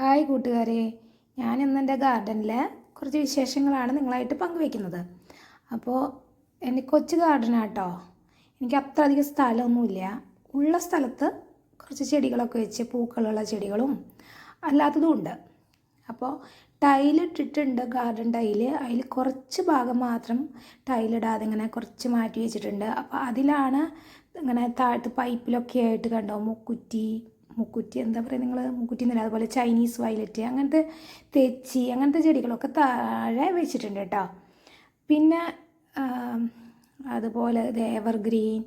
Hi കൂട്ടുകാരെ, ഞാൻ ഇന്ന് എൻ്റെ ഗാർഡനിലെ കുറച്ച് വിശേഷങ്ങളാണ് നിങ്ങളായിട്ട് പങ്കുവയ്ക്കുന്നത്. അപ്പോൾ എൻ്റെ കൊച്ചു ഗാർഡനാട്ടോ, എനിക്ക് അത്ര അധികം സ്ഥലമൊന്നുമില്ല. ഉള്ള സ്ഥലത്ത് കുറച്ച് ചെടികളൊക്കെ വെച്ച് പൂക്കളുള്ള ചെടികളും അല്ലാത്തതും ഉണ്ട്. അപ്പോൾ ടൈലിട്ടിട്ടുണ്ട്, ഗാർഡൻ ടൈല്. അതിൽ കുറച്ച് ഭാഗം മാത്രം ടൈലിടാതെ ഇങ്ങനെ കുറച്ച് മാറ്റി വെച്ചിട്ടുണ്ട്. അപ്പോൾ അതിലാണ് ഇങ്ങനെ താഴത്ത് പൈപ്പിലൊക്കെ ആയിട്ട് കണ്ടോ മുക്കുറ്റി എന്താ പറയുക നിങ്ങൾ, മുക്കുറ്റി എന്നല്ല, അതുപോലെ ചൈനീസ് വയലറ്റ്, അങ്ങനത്തെ തെച്ചി, അങ്ങനത്തെ ചെടികളൊക്കെ താഴെ വെച്ചിട്ടുണ്ട് കേട്ടോ. പിന്നെ അതുപോലെ എവർഗ്രീൻ,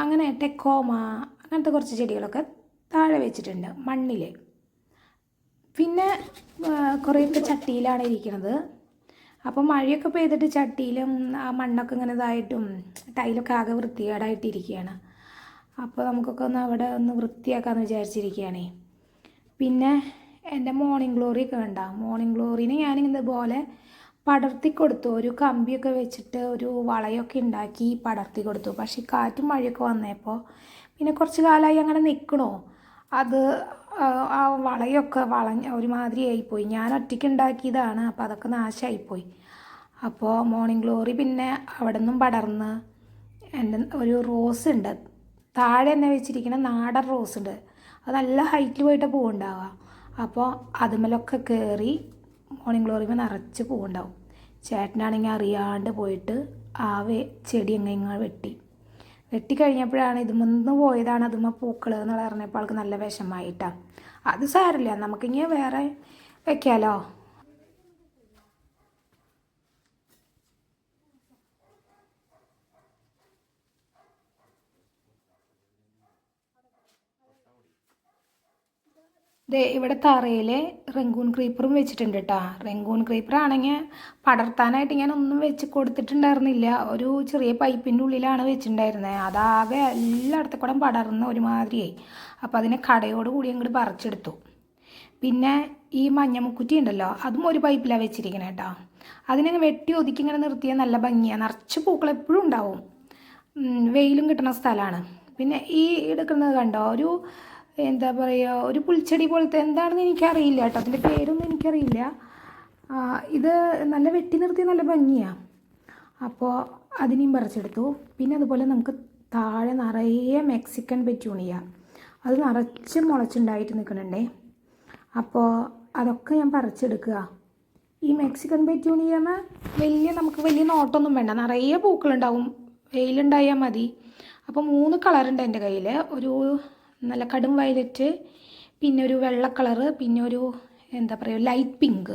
അങ്ങനെ ടെക്കോമ, അങ്ങനത്തെ കുറച്ച് ചെടികളൊക്കെ താഴെ വെച്ചിട്ടുണ്ട് മണ്ണിൽ. പിന്നെ കുറേയൊക്കെ ചട്ടിയിലാണ് ഇരിക്കുന്നത്. അപ്പോൾ മഴയൊക്കെ പെയ്തിട്ട് ചട്ടിയിലും ആ മണ്ണൊക്കെ ഇങ്ങനെ ഇതായിട്ടും ടൈലൊക്കെ ആകെ വൃത്തികേടായിട്ടിരിക്കുകയാണ്. അപ്പോൾ നമുക്കൊക്കെ അവിടെ ഒന്ന് വൃത്തിയാക്കാമെന്ന് വിചാരിച്ചിരിക്കുകയാണേ. പിന്നെ എൻ്റെ മോർണിംഗ് ഗ്ലോറി ഒക്കെ കണ്ട, മോർണിംഗ് ഗ്ലോറിനെ ഞാനിതുപോലെ പടർത്തി കൊടുത്തു. ഒരു കമ്പിയൊക്കെ വെച്ചിട്ട് ഒരു വളയൊക്കെ ഉണ്ടാക്കി പടർത്തി കൊടുത്തു. പക്ഷേ കാറ്റും മഴയൊക്കെ വന്നപ്പോൾ പിന്നെ കുറച്ച് കാലമായി അങ്ങനെ നിൽക്കണോ, അത് ആ വളയൊക്കെ ഒരുമാതിരി ആയിപ്പോയി. ഞാൻ ഒറ്റയ്ക്ക് ഉണ്ടാക്കിയതാണ്, അപ്പോൾ അതൊക്കെ നാശമായിപ്പോയി. അപ്പോൾ മോർണിംഗ് ഗ്ലോറി പിന്നെ അവിടെ നിന്നും പടർന്ന് എൻ്റെ ഒരു റോസ് ഉണ്ട് താഴെ തന്നെ വെച്ചിരിക്കുന്ന നാടൻ റോസ് ഉണ്ട്. അത് നല്ല ഹൈറ്റിൽ പോയിട്ട് പൂവുണ്ടാവുക. അപ്പോൾ അതുമേലൊക്കെ കയറി മോർണിംഗ് ഗ്ലോറിമേ നിറച്ച് പൂവുണ്ടാവും. ചേട്ടനാണെങ്കിൽ അറിയാണ്ട് പോയിട്ട് ആ ചെടി എങ്ങനെ വെട്ടിക്കഴിഞ്ഞപ്പോഴാണ് ഇതുമെന്ന് പോയതാണ് അതുമ്മ പൂക്കൾ എന്ന് പറഞ്ഞപ്പോൾ ആൾക്ക് നല്ല വിഷമമായിട്ടാണ്. അത് സാരമില്ല, നമുക്കിങ്ങനെ വേറെ വെക്കാമല്ലോ. ഇവിടെ തറയിൽ റെങ്കൂൺ ക്രീപ്പറും വെച്ചിട്ടുണ്ട് കേട്ടോ. റെങ്കൂൺ ക്രീപ്പർ ആണെങ്കിൽ പടർത്താനായിട്ട് ഞാൻ ഒന്നും വെച്ച് കൊടുത്തിട്ടുണ്ടായിരുന്നില്ല. ഒരു ചെറിയ പൈപ്പിൻ്റെ ഉള്ളിലാണ് വെച്ചിട്ടുണ്ടായിരുന്നത്. അതാകെ എല്ലായിടത്തും കൂടെ പടർന്ന് ഒരുമാതിരിയായി. അപ്പോൾ അതിനെ കടയോട് കൂടി അങ്ങോട്ട് പറിച്ചെടുത്തു. പിന്നെ ഈ മഞ്ഞമുക്കുറ്റി ഉണ്ടല്ലോ, അതും ഒരു പൈപ്പിലാണ് വെച്ചിരിക്കുന്നത് കേട്ടോ. അതിനെ വെട്ടി ഒതുക്കി ഇങ്ങനെ നിർത്തിയാൽ നല്ല ഭംഗിയാണ്. നിറച്ച് പൂക്കൾ എപ്പോഴും ഉണ്ടാവും, വെയിലും കിട്ടുന്ന സ്ഥലമാണ്. പിന്നെ ഈ എടുക്കുന്നത് കണ്ടോ, ഒരു എന്താ പറയുക, ഒരു പുൽച്ചെടി പോലത്തെ എന്താണെന്ന് എനിക്കറിയില്ല കേട്ടോ, അതിൻ്റെ പേരൊന്നും എനിക്കറിയില്ല. ഇത് നല്ല വെട്ടി നിർത്തി നല്ല ഭംഗിയാണ്. അപ്പോൾ അതിനെയും പറിച്ചെടുത്തു. പിന്നെ അതുപോലെ നമുക്ക് താഴെ നിറയെ മെക്സിക്കൻ പെറ്റൂണിയ, അത് നിറച്ച് മുളച്ചുണ്ടായിട്ട് നിൽക്കുന്നുണ്ടേ. അപ്പോൾ അതൊക്കെ ഞാൻ പറിച്ചെടുക്കുക. ഈ മെക്സിക്കൻ പെറ്റൂണിയമ നമുക്ക് വലിയ നോട്ടൊന്നും വേണ്ട, നിറയെ പൂക്കളുണ്ടാവും, വെയിലുണ്ടായാൽ മതി. അപ്പോൾ 3 കളറുണ്ട് എൻ്റെ കയ്യിൽ. ഒരു നല്ല കടും വയലറ്റ്, പിന്നെ ഒരു വെള്ള കളറ്, പിന്നെ ഒരു എന്താ പറയുക ലൈറ്റ് പിങ്ക്.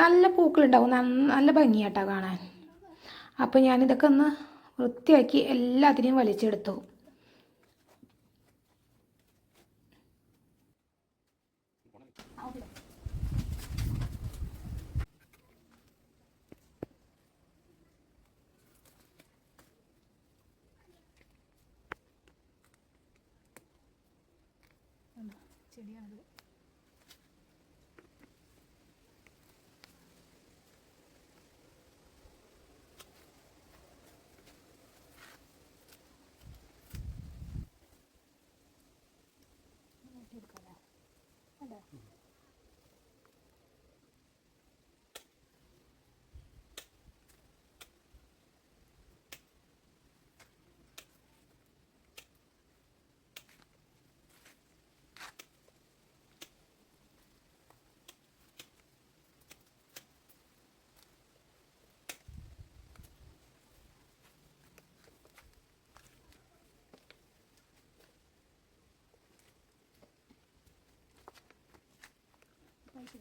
നല്ല പൂക്കളുണ്ടാവും, നല്ല ഭംഗിയാട്ടോ കാണാൻ. അപ്പോൾ ഞാനിതൊക്കെ ഒന്ന് വൃത്തിയാക്കി എല്ലാത്തിനെയും വലിച്ചെടുത്തു. ചെടിയാണത്.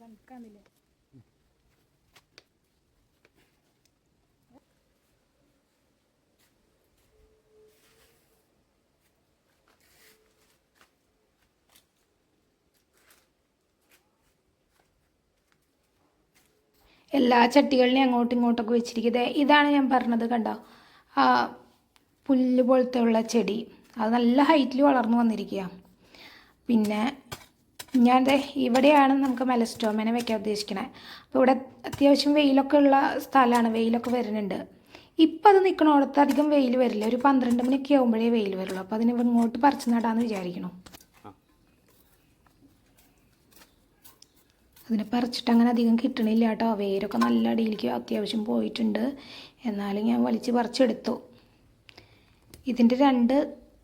കണക്കാന്നില്ലേ. എല്ലാ ചട്ടികളിലും അങ്ങോട്ടും ഇങ്ങോട്ടൊക്കെ വെച്ചിരിക്കുന്നത്. ഇതാണ് ഞാൻ പറഞ്ഞത് കണ്ടോ, ആ പുല്ല് പോലത്തെ ഉള്ള ചെടി, അത് നല്ല ഹൈറ്റിൽ വളർന്നു വന്നിരിക്കുക. പിന്നെ ഞാൻ ഇവിടെയാണ് നമുക്ക് മെലസ്റ്റോമേനെ വെക്കാൻ ഉദ്ദേശിക്കണേ. അപ്പോൾ ഇവിടെ അത്യാവശ്യം വെയിലൊക്കെ ഉള്ള സ്ഥലമാണ്, വെയിലൊക്കെ വരുന്നുണ്ട്. ഇപ്പം അത് നിൽക്കണോടത്ത് അധികം വെയിൽ വരില്ല, ഒരു 12 മണിയൊക്കെ ആകുമ്പോഴേ വെയിൽ വരുള്ളൂ. അപ്പോൾ അതിന് ഇങ്ങോട്ട് പറിച്ച് നടാമെന്ന് വിചാരിക്കണം. അതിനെ പറിച്ചിട്ട് അങ്ങനെ അധികം കിട്ടണില്ല കേട്ടോ. വേരൊക്കെ നല്ല അടിയിലേക്ക് അത്യാവശ്യം പോയിട്ടുണ്ട്. എന്നാലും ഞാൻ വലിച്ച് പറിച്ചെടുത്തു. ഇതിൻ്റെ 2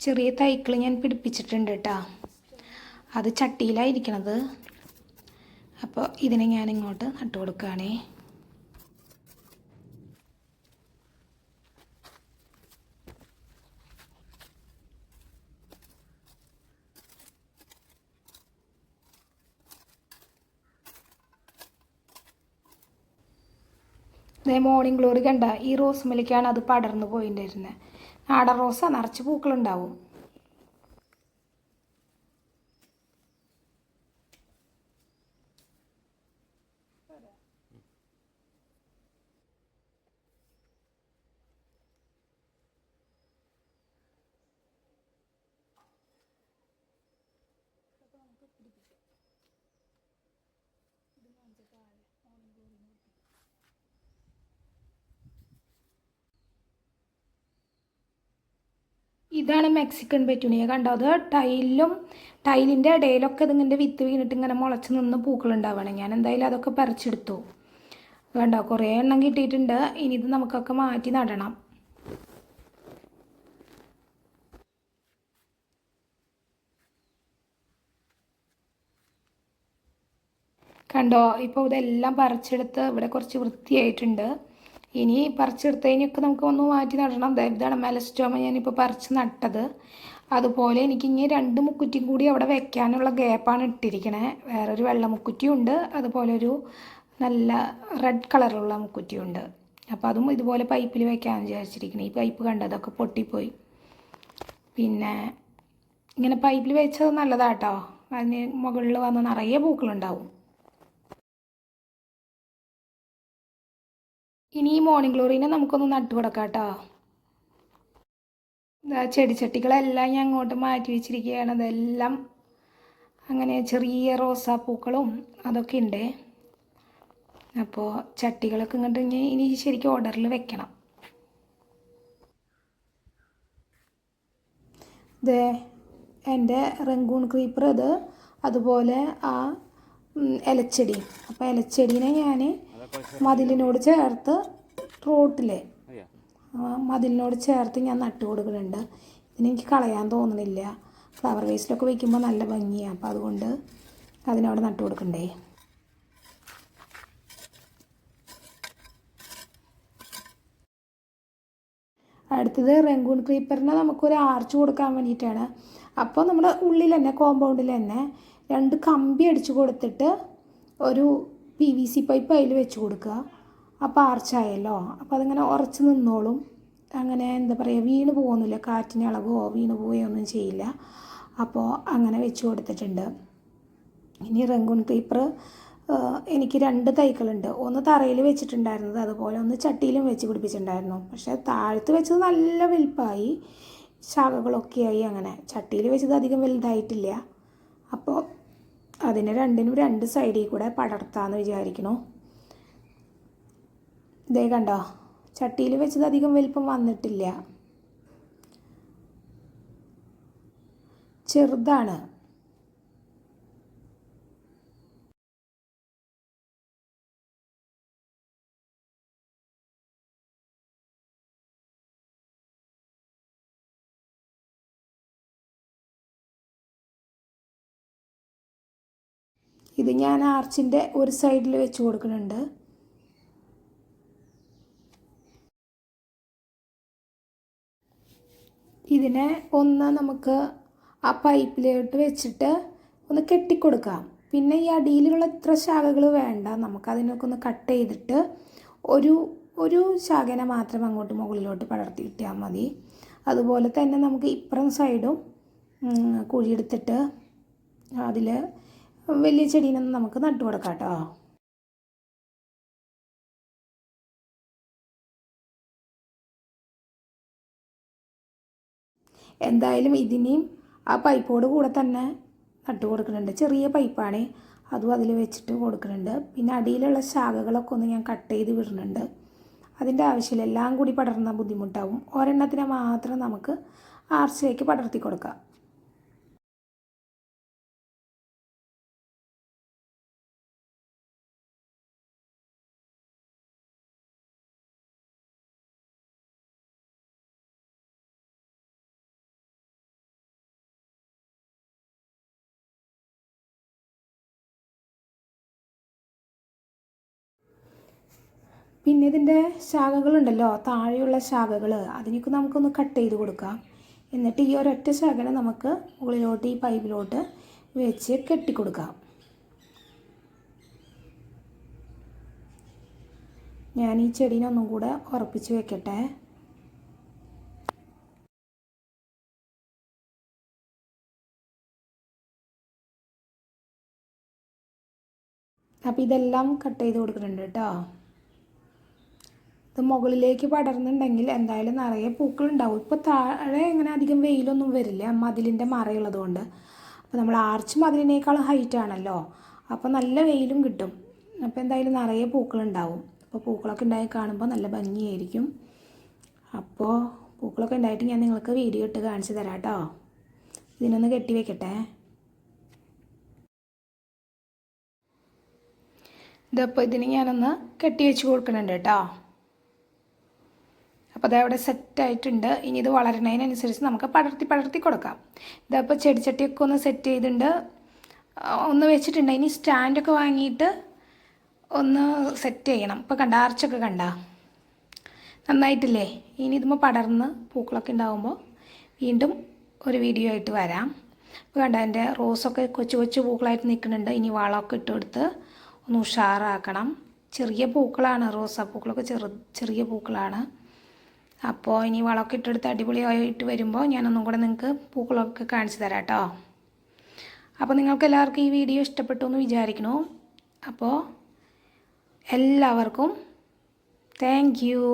ചെറിയ തൈകൾ ഞാൻ പിടിപ്പിച്ചിട്ടുണ്ട് കേട്ടോ. അത് ചട്ടിയിലായിരിക്കണത്. അപ്പോൾ ഇതിനെ ഞാൻ ഇങ്ങോട്ട് നട്ടു കൊടുക്കുകയാണേ. മോർണിംഗ് ഗ്ലോറി കണ്ട ഈ റോസ്മേലേക്കാണ് അത് പടർന്നു പോയിട്ടുണ്ടായിരുന്നത്. നാടൻ റോസ നിറച്ച് പൂക്കളുണ്ടാവും. ഇതാണ് മെക്സിക്കൻ പെറ്റൂണിയ. കണ്ടോ, അത് ടൈലിൻ്റെ ഇടയിലൊക്കെ ഇതിങ്ങനെ വിത്ത് വീണിട്ട് ഇങ്ങനെ മുളച്ച് നിന്ന് പൂക്കളുണ്ടാവണം. ഞാൻ എന്തായാലും അതൊക്കെ പറിച്ചെടുത്തു. കണ്ടോ, കുറേ എണ്ണം കിട്ടിയിട്ടുണ്ട്. ഇനി ഇത് നമുക്കൊക്കെ മാറ്റി നടണം. കണ്ടോ, ഇപ്പോൾ ഇതെല്ലാം പറിച്ചെടുത്ത് ഇവിടെ കുറച്ച് വൃത്തിയായിട്ടുണ്ട്. ഇനി പറിച്ചെടുത്തതിനൊക്കെ നമുക്ക് ഒന്ന് മാറ്റി നടണം. ഇതാണ് മെലസ്റ്റോമ ഞാനിപ്പോൾ പറിച്ച് നട്ടത്. അതുപോലെ എനിക്കിനി 2 മുക്കുറ്റിയും കൂടി അവിടെ വെക്കാനുള്ള ഗ്യാപ്പാണ് ഇട്ടിരിക്കണേ. വേറൊരു വെള്ള മുക്കുറ്റിയും ഉണ്ട്, അതുപോലെ ഒരു നല്ല റെഡ് കളറുള്ള മുക്കുറ്റിയും ഉണ്ട്. അപ്പോൾ അതും ഇതുപോലെ പൈപ്പിൽ വെക്കാമെന്ന് വിചാരിച്ചിരിക്കണം. ഈ പൈപ്പ് കണ്ടതൊക്കെ പൊട്ടിപ്പോയി. പിന്നെ ഇങ്ങനെ പൈപ്പിൽ വെച്ചത് നല്ലതാട്ടോ. അതിന് മുകളിൽ വന്ന് നിറയെ പൂക്കളുണ്ടാവും. ഇനി ഈ മോർണിംഗ് ഗ്ലോറീനെ നമുക്കൊന്ന് നട്ടു കൊടുക്കാം കേട്ടോ. ചെടിച്ചട്ടികളെല്ലാം ഞാൻ അങ്ങോട്ട് മാറ്റി വെച്ചിരിക്കുകയാണ്. അതെല്ലാം അങ്ങനെ ചെറിയ റോസാപ്പൂക്കളും അതൊക്കെ ഉണ്ട്. അപ്പോൾ ചട്ടികളൊക്കെ ഇങ്ങോട്ട് ഇനി ശരിക്കും ഓർഡറിൽ വെക്കണം. ഇതേ എൻ്റെ റംഗൂൺ ക്രീപ്പർ ഇത്, അതുപോലെ ആ ഇലച്ചെടി. അപ്പോൾ ഇലച്ചെടീനെ ഞാൻ മതിലിനോട് ചേർത്ത് മതിലിനോട് ചേർത്ത് ഞാൻ നട്ടു കൊടുക്കുന്നുണ്ട്. ഇതിനെനിക്ക് കളയാൻ തോന്നുന്നില്ല. ഫ്ലവർ വേസ്റ്റിലൊക്കെ വയ്ക്കുമ്പോൾ നല്ല ഭംഗിയാണ്. അപ്പോൾ അതുകൊണ്ട് അതിനവിടെ നട്ടു കൊടുക്കണ്ടേ. അടുത്തത് റംഗൂൺ ക്രീപ്പറിന് നമുക്കൊരു ആർച്ച് കൊടുക്കാൻ വേണ്ടിയിട്ടാണ്. അപ്പോൾ നമ്മുടെ ഉള്ളിൽ തന്നെ കോമ്പൗണ്ടിൽ തന്നെ 2 കമ്പി അടിച്ച് കൊടുത്തിട്ട് ഒരു PVC പൈപ്പ് അതിൽ വെച്ച് കൊടുക്കുക. അപ്പോൾ ആർച്ചായല്ലോ. അപ്പോൾ അതിങ്ങനെ ഉറച്ച് നിന്നോളും. അങ്ങനെ എന്താ പറയുക, വീണ് പോകുന്നില്ല. കാറ്റിന് ഇളകുകയോ വീണ് പോവുകയോ ഒന്നും ചെയ്യില്ല. അപ്പോൾ അങ്ങനെ വെച്ച് കൊടുത്തിട്ടുണ്ട്. ഇനി റംഗൂൺ ക്രീപ്പർ എനിക്ക് 2 തൈകളുണ്ട്. ഒന്ന് തറയിൽ വെച്ചിട്ടുണ്ടായിരുന്നത്, അതുപോലെ ഒന്ന് ചട്ടിയിലും വെച്ച് പിടിപ്പിച്ചിട്ടുണ്ടായിരുന്നു. പക്ഷേ താഴത്ത് വെച്ചത് നല്ല വലുപ്പമായി, ശാഖകളൊക്കെയായി. അങ്ങനെ ചട്ടിയിൽ വെച്ചത് അധികം വലുതായിട്ടില്ല. അപ്പോൾ അതിനെ 2 സൈഡിൽ കൂടെ പടർത്താമെന്ന് വിചാരിക്കണു. ഇതേ കണ്ടോ, ചട്ടിയിൽ വെച്ചത് അധികം വലിപ്പം വന്നിട്ടില്ല, ചെറുതാണ്. ഇത് ഞാൻ ആർച്ചിൻ്റെ ഒരു സൈഡിൽ വെച്ച് കൊടുക്കുന്നുണ്ട്. ഇതിനെ ഒന്ന് നമുക്ക് ആ പൈപ്പിലോട്ട് വെച്ചിട്ട് ഒന്ന് കെട്ടിക്കൊടുക്കാം. പിന്നെ ഈ അടിയിലുള്ള ഇത്ര ശാഖകൾ വേണ്ട, നമുക്കതിനൊക്കെ ഒന്ന് കട്ട് ചെയ്തിട്ട് ഒരു ശാഖനെ മാത്രം അങ്ങോട്ട് മുകളിലോട്ട് പടർത്തി കിട്ടിയാൽ മതി. അതുപോലെ തന്നെ നമുക്ക് ഇപ്പുറം സൈഡും കുഴിയെടുത്തിട്ട് അതിൽ വലിയ ചെടീനൊന്നും നമുക്ക് നട്ടു കൊടുക്കാം കേട്ടോ. എന്തായാലും ഇതിനെയും ആ പൈപ്പോട് കൂടെ തന്നെ നട്ടു കൊടുക്കുന്നുണ്ട്. ചെറിയ പൈപ്പാണ്, അതും അതിൽ വെച്ചിട്ട് കൊടുക്കുന്നുണ്ട്. പിന്നെ അടിയിലുള്ള ശാഖകളൊക്കെ ഒന്ന് ഞാൻ കട്ട് ചെയ്ത് വിടുന്നുണ്ട്. അതിൻ്റെ ആവശ്യമില്ല, എല്ലാം കൂടി പടർന്നാൽ ബുദ്ധിമുട്ടാവും. ഒരെണ്ണത്തിനെ മാത്രം നമുക്ക് ആർച്ചിലേക്ക് പടർത്തി കൊടുക്കാം. പിന്നെ ഇതിൻ്റെ ശാഖകളുണ്ടല്ലോ, താഴെയുള്ള ശാഖകൾ അതിനൊക്കെ നമുക്കൊന്ന് കട്ട് ചെയ്ത് കൊടുക്കാം. എന്നിട്ട് ഈ ഒരൊറ്റ ശാഖനെ നമുക്ക് മുകളിലോട്ട് ഈ പൈപ്പിലോട്ട് വെച്ച് കെട്ടിക്കൊടുക്കാം. ഞാൻ ഈ ചെടീനെ ഒന്നും കൂടെ ഉറപ്പിച്ച് വെക്കട്ടെ. അപ്പോൾ ഇതെല്ലാം കട്ട് ചെയ്ത് കൊടുക്കുന്നുണ്ട് കേട്ടോ. ഇത് മുകളിലേക്ക് പടർന്നുണ്ടെങ്കിൽ എന്തായാലും നിറയെ പൂക്കളുണ്ടാവും. ഇപ്പോൾ താഴെ ഇങ്ങനെ അധികം വെയിലൊന്നും വരില്ല മതിലിൻ്റെ മറയുള്ളത് കൊണ്ട്. അപ്പോൾ നമ്മൾ ആർച്ച് മതിലിനേക്കാളും ഹൈറ്റാണല്ലോ, അപ്പോൾ നല്ല വെയിലും കിട്ടും. അപ്പോൾ എന്തായാലും നിറയെ പൂക്കളുണ്ടാവും. അപ്പോൾ പൂക്കളൊക്കെ ഉണ്ടായി കാണുമ്പോൾ നല്ല ഭംഗിയായിരിക്കും. അപ്പോൾ പൂക്കളൊക്കെ ഉണ്ടായിട്ട് ഞാൻ നിങ്ങൾക്ക് വീഡിയോ ഇട്ട് കാണിച്ചു തരാം കേട്ടോ. ഇതിനൊന്ന് കെട്ടി വെക്കട്ടെ. ഇതപ്പോൾ ഇതിന് ഞാനൊന്ന് കെട്ടി വെച്ച് കൊടുക്കുന്നുണ്ട് കേട്ടോ. അപ്പോൾ അതവിടെ സെറ്റായിട്ടുണ്ട്. ഇനി ഇത് വളരുന്നതിനനുസരിച്ച് നമുക്ക് പടർത്തി കൊടുക്കാം. ഇതപ്പോൾ ചെടിച്ചട്ടിയൊക്കെ ഒന്ന് സെറ്റ് ചെയ്തിട്ടുണ്ട്, ഒന്ന് വെച്ചിട്ടുണ്ട്. ഇനി സ്റ്റാൻഡൊക്കെ വാങ്ങിയിട്ട് ഒന്ന് സെറ്റ് ചെയ്യണം. ഇപ്പോൾ കണ്ട ആർച്ചൊക്കെ കണ്ട നന്നായിട്ടില്ലേ. ഇനി ഇതുമ്പോൾ പടർന്ന് പൂക്കളൊക്കെ ഉണ്ടാകുമ്പോൾ വീണ്ടും ഒരു വീഡിയോ ആയിട്ട് വരാം. ഇപ്പോൾ കണ്ട എൻ്റെ റോസൊക്കെ കൊച്ചു പൂക്കളായിട്ട് നിൽക്കുന്നുണ്ട്. ഇനി വളമൊക്കെ ഇട്ട് കൊടുത്ത് ഒന്ന് ഉഷാറാക്കണം. ചെറിയ പൂക്കളാണ്, റോസാപ്പൂക്കളൊക്കെ ചെറിയ പൂക്കളാണ്. അപ്പോൾ ഇനി വളമൊക്കെ ഇട്ടെടുത്ത് അടിപൊളിയായിട്ട് വരുമ്പോൾ ഞാനൊന്നും കൂടെ നിങ്ങൾക്ക് പൂക്കളൊക്കെ കാണിച്ചു തരാം കേട്ടോ. അപ്പോൾ നിങ്ങൾക്ക് എല്ലാവർക്കും ഈ വീഡിയോ ഇഷ്ടപ്പെട്ടു എന്ന് വിചാരിക്കുന്നു. അപ്പോൾ എല്ലാവർക്കും താങ്ക് യു.